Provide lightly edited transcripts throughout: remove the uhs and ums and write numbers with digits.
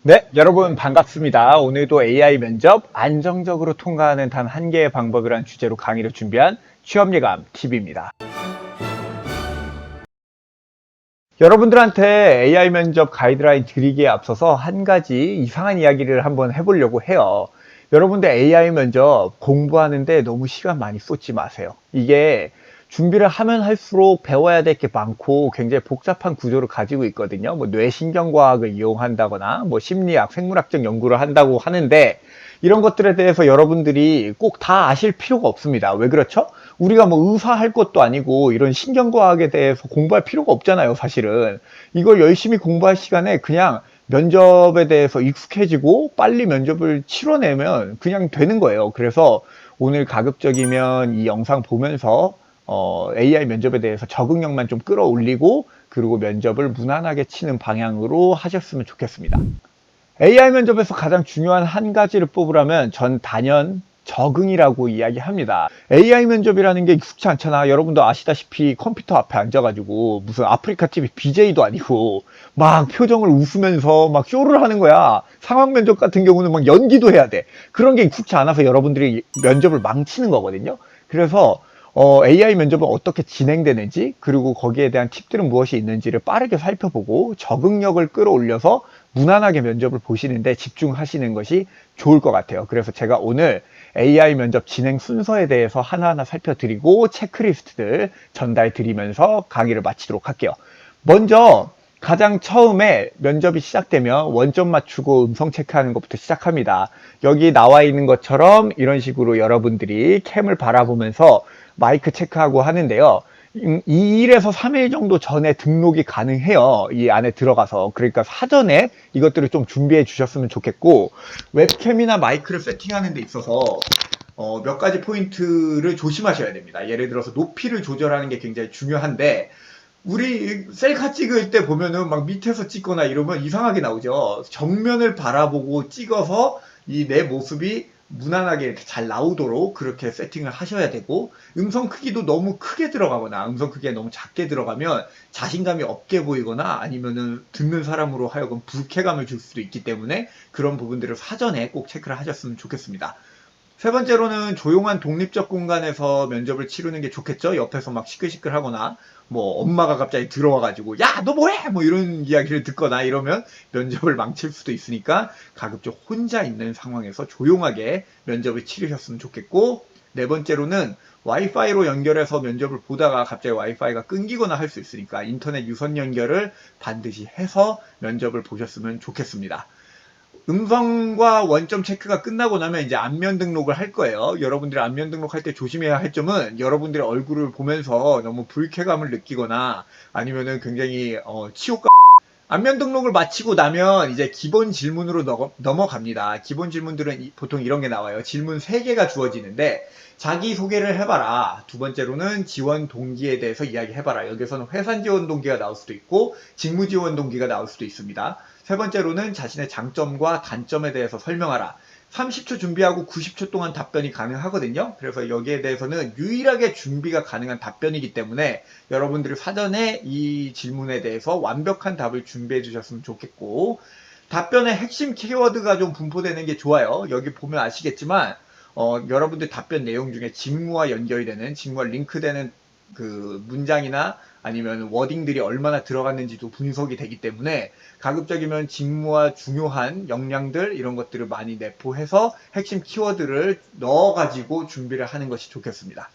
네, 여러분 반갑습니다. 오늘도 AI 면접 안정적으로 통과하는 단 한 개의 방법이란 주제로 강의를 준비한 취업예감 TV입니다. 여러분들한테 AI 면접 가이드라인 드리기에 앞서서 한 가지 이상한 이야기를 한번 해보려고 해요. 여러분들 AI 면접 공부하는데 너무 시간 많이 쏟지 마세요. 이게 준비를 하면 할수록 배워야 될 게 많고 굉장히 복잡한 구조를 가지고 있거든요. 뭐 뇌신경과학을 이용한다거나 뭐 심리학, 생물학적 연구를 한다고 하는데 이런 것들에 대해서 여러분들이 꼭 다 아실 필요가 없습니다. 왜 그렇죠? 우리가 뭐 의사할 것도 아니고 이런 신경과학에 대해서 공부할 필요가 없잖아요, 사실은. 이걸 열심히 공부할 시간에 그냥 면접에 대해서 익숙해지고 빨리 면접을 치러내면 그냥 되는 거예요. 그래서 오늘 가급적이면 이 영상 보면서 AI 면접에 대해서 적응력만 좀 끌어올리고 그리고 면접을 무난하게 치는 방향으로 하셨으면 좋겠습니다. AI 면접에서 가장 중요한 한 가지를 뽑으라면 전 단연 적응이라고 이야기합니다. AI 면접이라는 게 익숙치 않잖아. 여러분도 아시다시피 컴퓨터 앞에 앉아가지고 무슨 아프리카 TV BJ도 아니고 막 표정을 웃으면서 막 쇼를 하는 거야. 상황 면접 같은 경우는 막 연기도 해야 돼. 그런 게 익숙치 않아서 여러분들이 면접을 망치는 거거든요. 그래서 AI 면접은 어떻게 진행되는지 그리고 거기에 대한 팁들은 무엇이 있는지를 빠르게 살펴보고 적응력을 끌어올려서 무난하게 면접을 보시는데 집중하시는 것이 좋을 것 같아요. 그래서 제가 오늘 AI 면접 진행 순서에 대해서 하나하나 살펴드리고 체크리스트들 전달 드리면서 강의를 마치도록 할게요. 먼저 가장 처음에 면접이 시작되면 원점 맞추고 음성 체크하는 것부터 시작합니다. 여기 나와 있는 것처럼 이런 식으로 여러분들이 캠을 바라보면서 마이크 체크하고 하는데요. 2일에서 3일 정도 전에 등록이 가능해요. 이 안에 들어가서. 그러니까 사전에 이것들을 좀 준비해 주셨으면 좋겠고, 웹캠이나 마이크를 세팅하는 데 있어서 몇 가지 포인트를 조심하셔야 됩니다. 예를 들어서 높이를 조절하는 게 굉장히 중요한데, 우리 셀카 찍을 때 보면은 막 밑에서 찍거나 이러면 이상하게 나오죠. 정면을 바라보고 찍어서 이 내 모습이 무난하게 이렇게 잘 나오도록 그렇게 세팅을 하셔야 되고, 음성 크기도 너무 크게 들어가거나 음성 크기가 너무 작게 들어가면 자신감이 없게 보이거나 아니면은 듣는 사람으로 하여금 불쾌감을 줄 수도 있기 때문에 그런 부분들을 사전에 꼭 체크를 하셨으면 좋겠습니다. 세 번째로는 조용한 독립적 공간에서 면접을 치르는 게 좋겠죠. 옆에서 막 시끌시끌 하거나 뭐 엄마가 갑자기 들어와가지고 야 너 뭐해 뭐 이런 이야기를 듣거나 이러면 면접을 망칠 수도 있으니까 가급적 혼자 있는 상황에서 조용하게 면접을 치르셨으면 좋겠고, 네 번째로는 와이파이로 연결해서 면접을 보다가 갑자기 와이파이가 끊기거나 할 수 있으니까 인터넷 유선 연결을 반드시 해서 면접을 보셨으면 좋겠습니다. 음성과 원점 체크가 끝나고 나면 이제 안면 등록을 할 거예요. 여러분들이 안면 등록할 때 조심해야 할 점은 여러분들의 얼굴을 보면서 너무 불쾌감을 느끼거나 아니면은 굉장히 치욕감. 안면 등록을 마치고 나면 이제 기본 질문으로 넘어갑니다. 기본 질문들은 보통 이런 게 나와요. 질문 3개가 주어지는데 자기소개를 해봐라. 두 번째로는 지원 동기에 대해서 이야기해봐라. 여기서는 회사 지원 동기가 나올 수도 있고 직무 지원 동기가 나올 수도 있습니다. 세 번째로는 자신의 장점과 단점에 대해서 설명하라. 30초 준비하고 90초 동안 답변이 가능하거든요. 그래서 여기에 대해서는 유일하게 준비가 가능한 답변이기 때문에 여러분들이 사전에 이 질문에 대해서 완벽한 답을 준비해 주셨으면 좋겠고, 답변의 핵심 키워드가 좀 분포되는 게 좋아요. 여기 보면 아시겠지만 여러분들 답변 내용 중에 직무와 연결이 되는, 직무와 링크되는 그 문장이나 아니면 워딩들이 얼마나 들어갔는지도 분석이 되기 때문에 가급적이면 직무와 중요한 역량들 이런 것들을 많이 내포해서 핵심 키워드를 넣어가지고 준비를 하는 것이 좋겠습니다.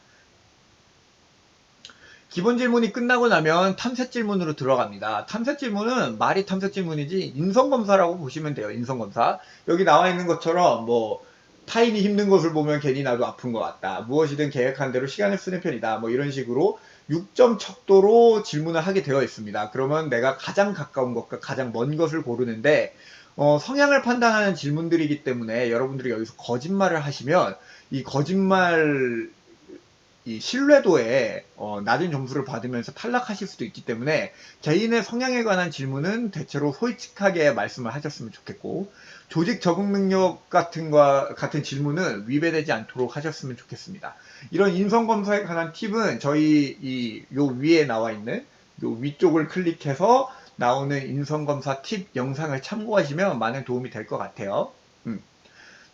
기본 질문이 끝나고 나면 탐색 질문으로 들어갑니다. 탐색 질문은 말이 탐색 질문이지 인성검사라고 보시면 돼요. 인성검사. 여기 나와 있는 것처럼 뭐 타인이 힘든 것을 보면 괜히 나도 아픈 것 같다. 무엇이든 계획한 대로 시간을 쓰는 편이다. 뭐 이런 식으로 6점 척도로 질문을 하게 되어 있습니다. 그러면 내가 가장 가까운 것과 가장 먼 것을 고르는데 성향을 판단하는 질문들이기 때문에 여러분들이 여기서 거짓말을 하시면 이 거짓말 이 신뢰도에 낮은 점수를 받으면서 탈락하실 수도 있기 때문에 개인의 성향에 관한 질문은 대체로 솔직하게 말씀을 하셨으면 좋겠고, 조직 적응 능력 같은 질문은 위배되지 않도록 하셨으면 좋겠습니다. 이런 인성검사에 관한 팁은 저희 요 위에 나와 있는 요 위쪽을 클릭해서 나오는 인성검사 팁 영상을 참고하시면 많은 도움이 될 것 같아요.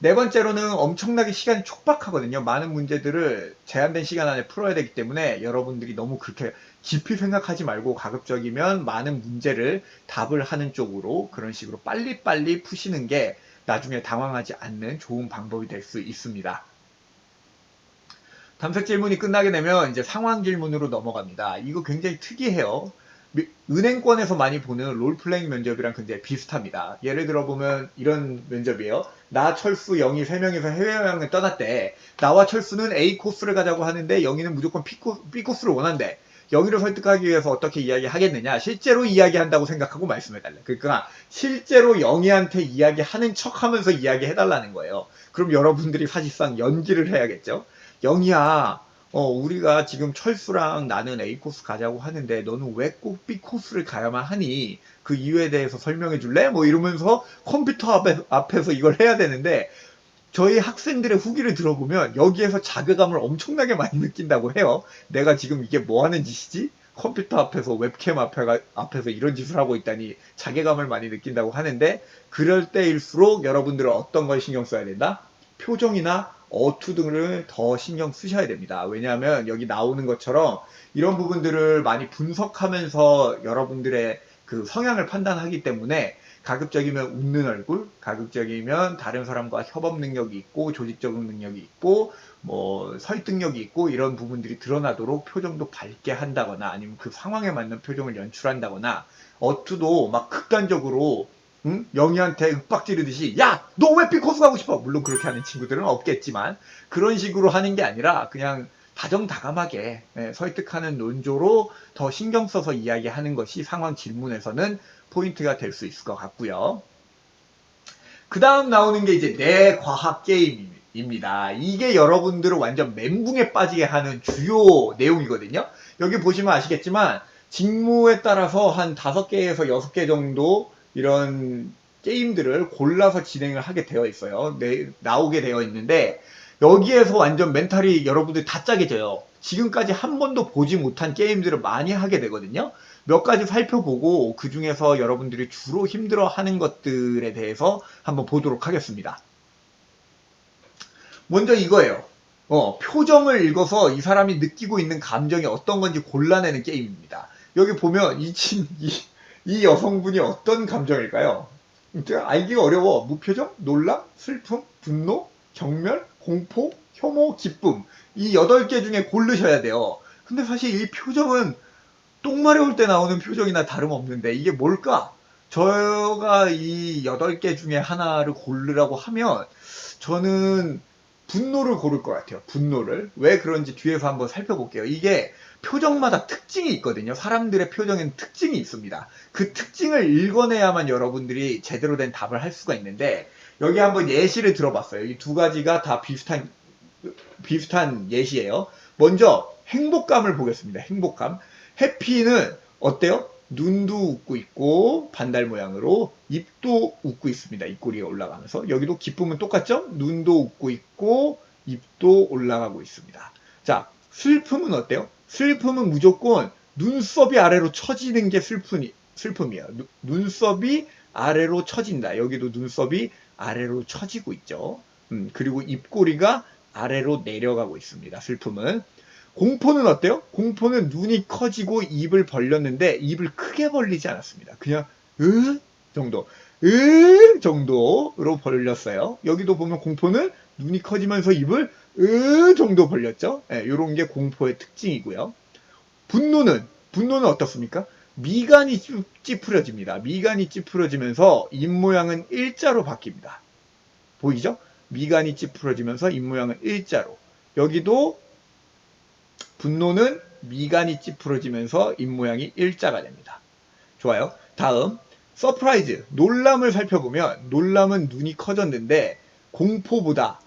네 번째로는 엄청나게 시간이 촉박하거든요. 많은 문제들을 제한된 시간 안에 풀어야 되기 때문에 여러분들이 너무 그렇게 깊이 생각하지 말고 가급적이면 많은 문제를 답을 하는 쪽으로 그런 식으로 빨리빨리 푸시는 게 나중에 당황하지 않는 좋은 방법이 될 수 있습니다. 탐색 질문이 끝나게 되면 이제 상황 질문으로 넘어갑니다. 이거 굉장히 특이해요. 은행권에서 많이 보는 롤플레잉 면접이랑 굉장히 비슷합니다. 예를 들어 보면 이런 면접이에요. 나, 철수, 영희 3명이서 해외여행을 떠났대. 나와 철수는 A 코스를 가자고 하는데 영희는 무조건 B 코스를 원한대. 영희를 설득하기 위해서 어떻게 이야기하겠느냐? 실제로 이야기한다고 생각하고 말씀해달래. 그러니까 실제로 영희한테 이야기하는 척하면서 이야기해달라는 거예요. 그럼 여러분들이 사실상 연기를 해야겠죠. 영희야, 우리가 지금 철수랑 나는 A 코스 가자고 하는데 너는 왜 꼭 B 코스를 가야만 하니? 그 이유에 대해서 설명해 줄래? 뭐 이러면서 컴퓨터 앞에서 이걸 해야 되는데 저희 학생들의 후기를 들어보면 여기에서 자괴감을 엄청나게 많이 느낀다고 해요. 내가 지금 이게 뭐 하는 짓이지? 컴퓨터 앞에서 웹캠 앞에서 이런 짓을 하고 있다니 자괴감을 많이 느낀다고 하는데 그럴 때일수록 여러분들은 어떤 걸 신경 써야 된다? 표정이나 어투 등을 더 신경 쓰셔야 됩니다. 왜냐하면 여기 나오는 것처럼 이런 부분들을 많이 분석하면서 여러분들의 그 성향을 판단하기 때문에 가급적이면 웃는 얼굴, 가급적이면 다른 사람과 협업 능력이 있고 조직적 능력이 있고 뭐 설득력이 있고 이런 부분들이 드러나도록 표정도 밝게 한다거나 아니면 그 상황에 맞는 표정을 연출한다거나 어투도 막 극단적으로 영희한테 윽박 지르듯이 야! 너 왜 B코스 가고 싶어? 물론 그렇게 하는 친구들은 없겠지만 그런 식으로 하는 게 아니라 그냥 다정다감하게 설득하는 논조로 더 신경 써서 이야기하는 것이 상황 질문에서는 포인트가 될 수 있을 것 같고요. 그 다음 나오는 게 이제 내 과학 게임입니다. 이게 여러분들을 완전 멘붕에 빠지게 하는 주요 내용이거든요. 여기 보시면 아시겠지만 직무에 따라서 한 5개에서 6개 정도 이런 게임들을 골라서 진행을 하게 되어 있어요. 나오게 되어 있는데 여기에서 완전 멘탈이 여러분들 다 짜게져요. 지금까지 한 번도 보지 못한 게임들을 많이 하게 되거든요. 몇 가지 살펴보고 그 중에서 여러분들이 주로 힘들어하는 것들에 대해서 한번 보도록 하겠습니다. 먼저 이거예요. 표정을 읽어서 이 사람이 느끼고 있는 감정이 어떤 건지 골라내는 게임입니다. 여기 보면 이 여성분이 어떤 감정일까요? 알기가 어려워. 무표정, 놀람, 슬픔, 분노, 경멸, 공포, 혐오, 기쁨. 이 8개 중에 고르셔야 돼요. 근데 사실 이 표정은 똥 마려울 때 나오는 표정이나 다름없는데 이게 뭘까? 저가 이 8개 중에 하나를 고르라고 하면 저는 분노를 고를 것 같아요. 분노를. 왜 그런지 뒤에서 한번 살펴볼게요. 이게 표정마다 특징이 있거든요. 사람들의 표정에는 특징이 있습니다. 그 특징을 읽어내야만 여러분들이 제대로 된 답을 할 수가 있는데 여기 한번 예시를 들어봤어요. 이 두 가지가 다 비슷한 예시예요. 먼저 행복감을 보겠습니다. 행복감. 해피는 어때요? 눈도 웃고 있고 반달 모양으로 입도 웃고 있습니다. 입꼬리가 올라가면서 여기도 기쁨은 똑같죠? 눈도 웃고 있고 입도 올라가고 있습니다. 자, 슬픔은 어때요? 슬픔은 무조건 눈썹이 아래로 처지는 게 슬픔이에요. 눈썹이 아래로 처진다. 여기도 눈썹이 아래로 처지고 있죠. 그리고 입꼬리가 아래로 내려가고 있습니다. 슬픔은. 공포는 어때요? 공포는 눈이 커지고 입을 벌렸는데 입을 크게 벌리지 않았습니다. 그냥 정도 정도로 벌렸어요. 여기도 보면 공포는 눈이 커지면서 입을 정도 벌렸죠. 이런 게 공포의 특징이고요. 분노는 어떻습니까? 미간이 찌푸려집니다. 미간이 찌푸려지면서 입 모양은 일자로 바뀝니다. 보이죠? 미간이 찌푸려지면서 입 모양은 일자로. 여기도 분노는 미간이 찌푸러지면서 입모양이 일자가 됩니다. 좋아요. 다음 서프라이즈, 놀람을 살펴보면 놀람은 눈이 커졌는데 공포보다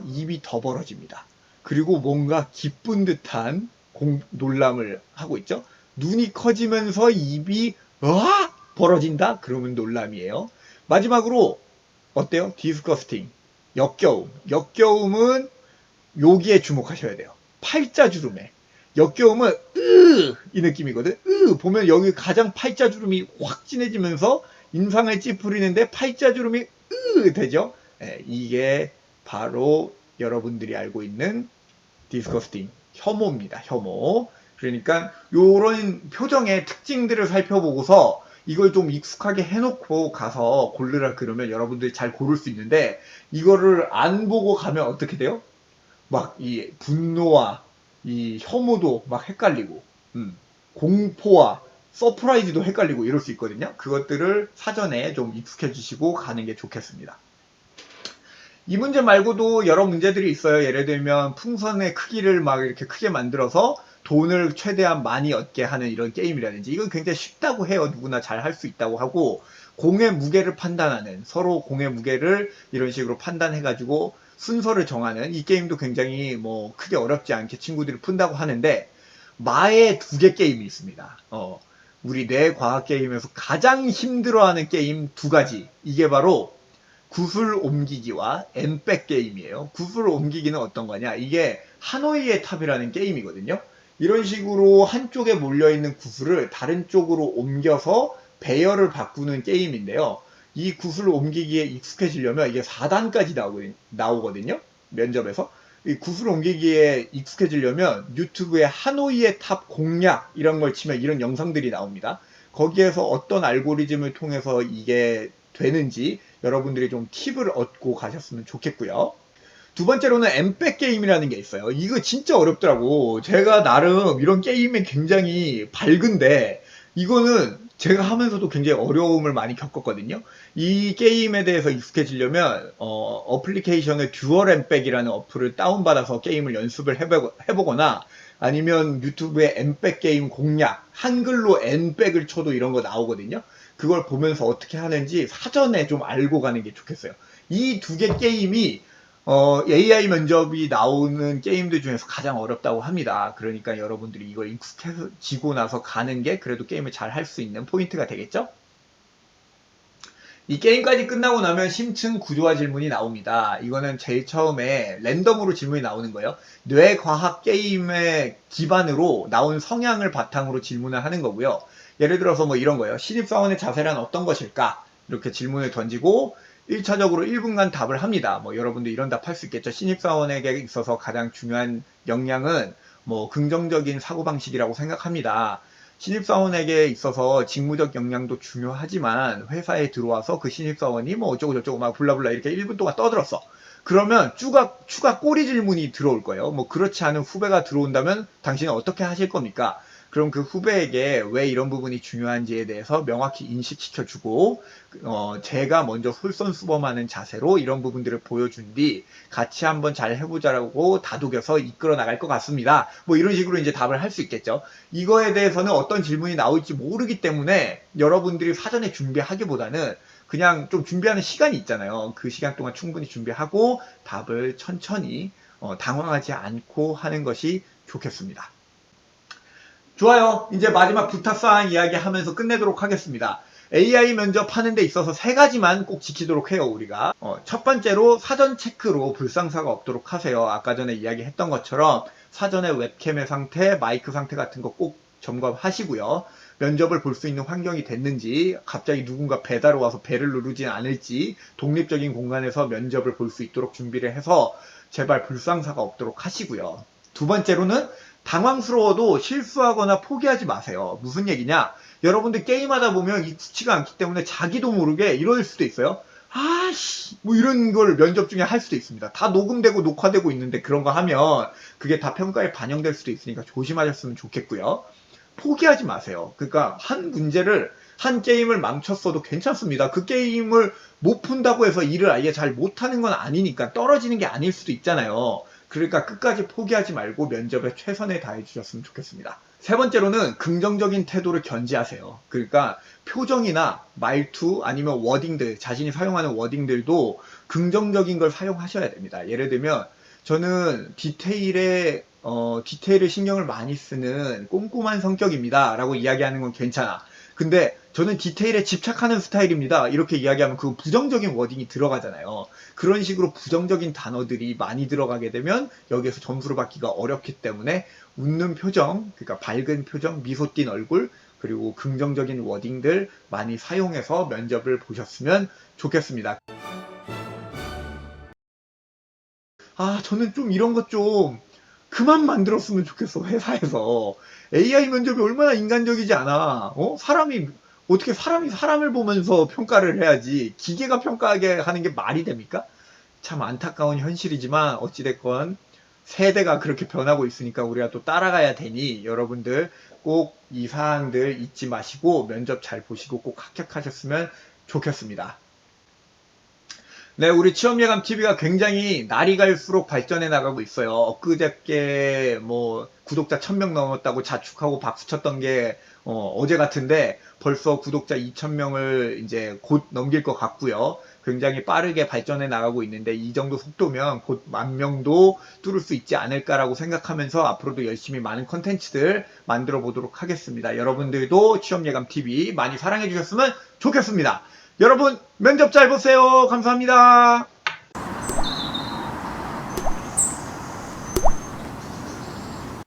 입이 더 벌어집니다. 그리고 뭔가 기쁜 듯한 놀람을 하고 있죠. 눈이 커지면서 입이 벌어진다? 그러면 놀람이에요. 마지막으로 어때요? 디스커스팅, 역겨움. 역겨움은 여기에 주목하셔야 돼요. 팔자주름에. 역겨움은 이 느낌이거든. 보면 여기 가장 팔자주름이 확 진해지면서 인상을 찌푸리는데 팔자주름이 되죠. 예, 이게 바로 여러분들이 알고 있는 디스커스팅, 혐오입니다. 혐오. 그러니까 요런 표정의 특징들을 살펴보고서 이걸 좀 익숙하게 해놓고 가서 고르라 그러면 여러분들이 잘 고를 수 있는데, 이거를 안 보고 가면 어떻게 돼요? 막 이 분노와 이 혐오도 막 헷갈리고, 공포와 서프라이즈도 헷갈리고 이럴 수 있거든요. 그것들을 사전에 좀 익숙해 주시고 가는 게 좋겠습니다. 이 문제 말고도 여러 문제들이 있어요. 예를 들면 풍선의 크기를 막 이렇게 크게 만들어서 돈을 최대한 많이 얻게 하는 이런 게임이라든지, 이건 굉장히 쉽다고 해요. 누구나 잘 할 수 있다고 하고, 공의 무게를 판단하는, 서로 공의 무게를 이런 식으로 판단해가지고 순서를 정하는 이 게임도 굉장히 뭐 크게 어렵지 않게 친구들이 푼다고 하는데, 마의 2개 게임이 있습니다. 우리 뇌 과학 게임에서 가장 힘들어하는 게임 2가지. 이게 바로 구슬 옮기기와 엠백 게임이에요. 구슬 옮기기는 어떤 거냐? 이게 하노이의 탑이라는 게임이거든요. 이런 식으로 한쪽에 몰려있는 구슬을 다른 쪽으로 옮겨서 배열을 바꾸는 게임인데요. 이 구슬 옮기기에 익숙해지려면 이게 4단까지 나오거든요. 면접에서. 이 구슬 옮기기에 익숙해지려면 유튜브에 하노이의 탑 공략 이런 걸 치면 이런 영상들이 나옵니다. 거기에서 어떤 알고리즘을 통해서 이게 되는지 여러분들이 좀 팁을 얻고 가셨으면 좋겠고요. 2번째로는 엠백 게임이라는 게 있어요. 이거 진짜 어렵더라고. 제가 나름 이런 게임에 굉장히 밝은데, 이거는 제가 하면서도 굉장히 어려움을 많이 겪었거든요. 이 게임에 대해서 익숙해지려면 어플리케이션의 듀얼 엠백이라는 어플을 다운받아서 게임을 연습을 해보거나, 아니면 유튜브에 엠백 게임 공략, 한글로 엠백을 쳐도 이런 거 나오거든요. 그걸 보면서 어떻게 하는지 사전에 좀 알고 가는 게 좋겠어요. 이 2개 게임이 AI 면접이 나오는 게임들 중에서 가장 어렵다고 합니다. 그러니까 여러분들이 이걸 익숙해지고 나서 가는 게 그래도 게임을 잘 할 수 있는 포인트가 되겠죠? 이 게임까지 끝나고 나면 심층 구조화 질문이 나옵니다. 이거는 제일 처음에 랜덤으로 질문이 나오는 거예요. 뇌과학 게임의 기반으로 나온 성향을 바탕으로 질문을 하는 거고요. 예를 들어서 뭐 이런 거예요. 신입사원의 자세란 어떤 것일까? 이렇게 질문을 던지고 1차적으로 1분간 답을 합니다. 뭐 여러분도 이런 답 할 수 있겠죠. 신입사원에게 있어서 가장 중요한 역량은 뭐 긍정적인 사고방식이라고 생각합니다. 신입사원에게 있어서 직무적 역량도 중요하지만 회사에 들어와서 그 신입사원이 뭐 어쩌고저쩌고 막 블라블라 이렇게 1분 동안 떠들었어. 그러면 추가 꼬리 질문이 들어올 거예요. 뭐 그렇지 않은 후배가 들어온다면 당신은 어떻게 하실 겁니까? 그럼 그 후배에게 왜 이런 부분이 중요한지에 대해서 명확히 인식시켜주고, 제가 먼저 솔선수범하는 자세로 이런 부분들을 보여준 뒤 같이 한번 잘 해보자라고 다독여서 이끌어 나갈 것 같습니다. 뭐 이런 식으로 이제 답을 할 수 있겠죠. 이거에 대해서는 어떤 질문이 나올지 모르기 때문에 여러분들이 사전에 준비하기보다는 그냥 좀 준비하는 시간이 있잖아요. 그 시간 동안 충분히 준비하고 답을 천천히 당황하지 않고 하는 것이 좋겠습니다. 좋아요. 이제 마지막 부탁사항 이야기 하면서 끝내도록 하겠습니다. AI 면접하는 데 있어서 3가지만 꼭 지키도록 해요, 우리가. 첫 번째로 사전 체크로 불상사가 없도록 하세요. 아까 전에 이야기했던 것처럼 사전에 웹캠의 상태, 마이크 상태 같은 거 꼭 점검하시고요. 면접을 볼 수 있는 환경이 됐는지, 갑자기 누군가 배달 와서 배를 누르진 않을지, 독립적인 공간에서 면접을 볼 수 있도록 준비를 해서 제발 불상사가 없도록 하시고요. 2번째로는 당황스러워도 실수하거나 포기하지 마세요. 무슨 얘기냐? 여러분들 게임하다 보면 익숙치가 않기 때문에 자기도 모르게 이럴 수도 있어요. 아씨, 뭐 이런 걸 면접 중에 할 수도 있습니다. 다 녹음되고 녹화되고 있는데 그런 거 하면 그게 다 평가에 반영될 수도 있으니까 조심하셨으면 좋겠고요. 포기하지 마세요. 그러니까 한 게임을 망쳤어도 괜찮습니다. 그 게임을 못 푼다고 해서 일을 아예 잘 못하는 건 아니니까 떨어지는 게 아닐 수도 있잖아요. 그러니까 끝까지 포기하지 말고 면접에 최선을 다해 주셨으면 좋겠습니다. 3번째로는 긍정적인 태도를 견지하세요. 그러니까 표정이나 말투 아니면 워딩들, 자신이 사용하는 워딩들도 긍정적인 걸 사용하셔야 됩니다. 예를 들면 저는 디테일을 신경을 많이 쓰는 꼼꼼한 성격입니다 라고 이야기하는 건 괜찮아. 근데 저는 디테일에 집착하는 스타일입니다. 이렇게 이야기하면 그 부정적인 워딩이 들어가잖아요. 그런 식으로 부정적인 단어들이 많이 들어가게 되면 여기에서 점수를 받기가 어렵기 때문에 웃는 표정, 그러니까 밝은 표정, 미소 띈 얼굴, 그리고 긍정적인 워딩들 많이 사용해서 면접을 보셨으면 좋겠습니다. 아, 저는 좀 이런 것 좀 그만 만들었으면 좋겠어, 회사에서. AI 면접이 얼마나 인간적이지 않아. 사람이, 어떻게 사람이 사람을 보면서 평가를 해야지. 기계가 평가하게 하는 게 말이 됩니까? 참 안타까운 현실이지만, 어찌됐건, 세대가 그렇게 변하고 있으니까 우리가 또 따라가야 되니, 여러분들 꼭 이 사항들 잊지 마시고, 면접 잘 보시고 꼭 합격하셨으면 좋겠습니다. 네, 우리 취업예감 TV가 굉장히 날이 갈수록 발전해 나가고 있어요. 엊그저께 뭐 구독자 1000명 넘었다고 자축하고 박수 쳤던 게 제 같은데 벌써 구독자 2000명을 이제 곧 넘길 것 같고요. 굉장히 빠르게 발전해 나가고 있는데 이 정도 속도면 곧 10,000명도 뚫을 수 있지 않을까라고 생각하면서 앞으로도 열심히 많은 컨텐츠들 만들어 보도록 하겠습니다. 여러분들도 취업예감 TV 많이 사랑해 주셨으면 좋겠습니다. 여러분 면접 잘 보세요. 감사합니다.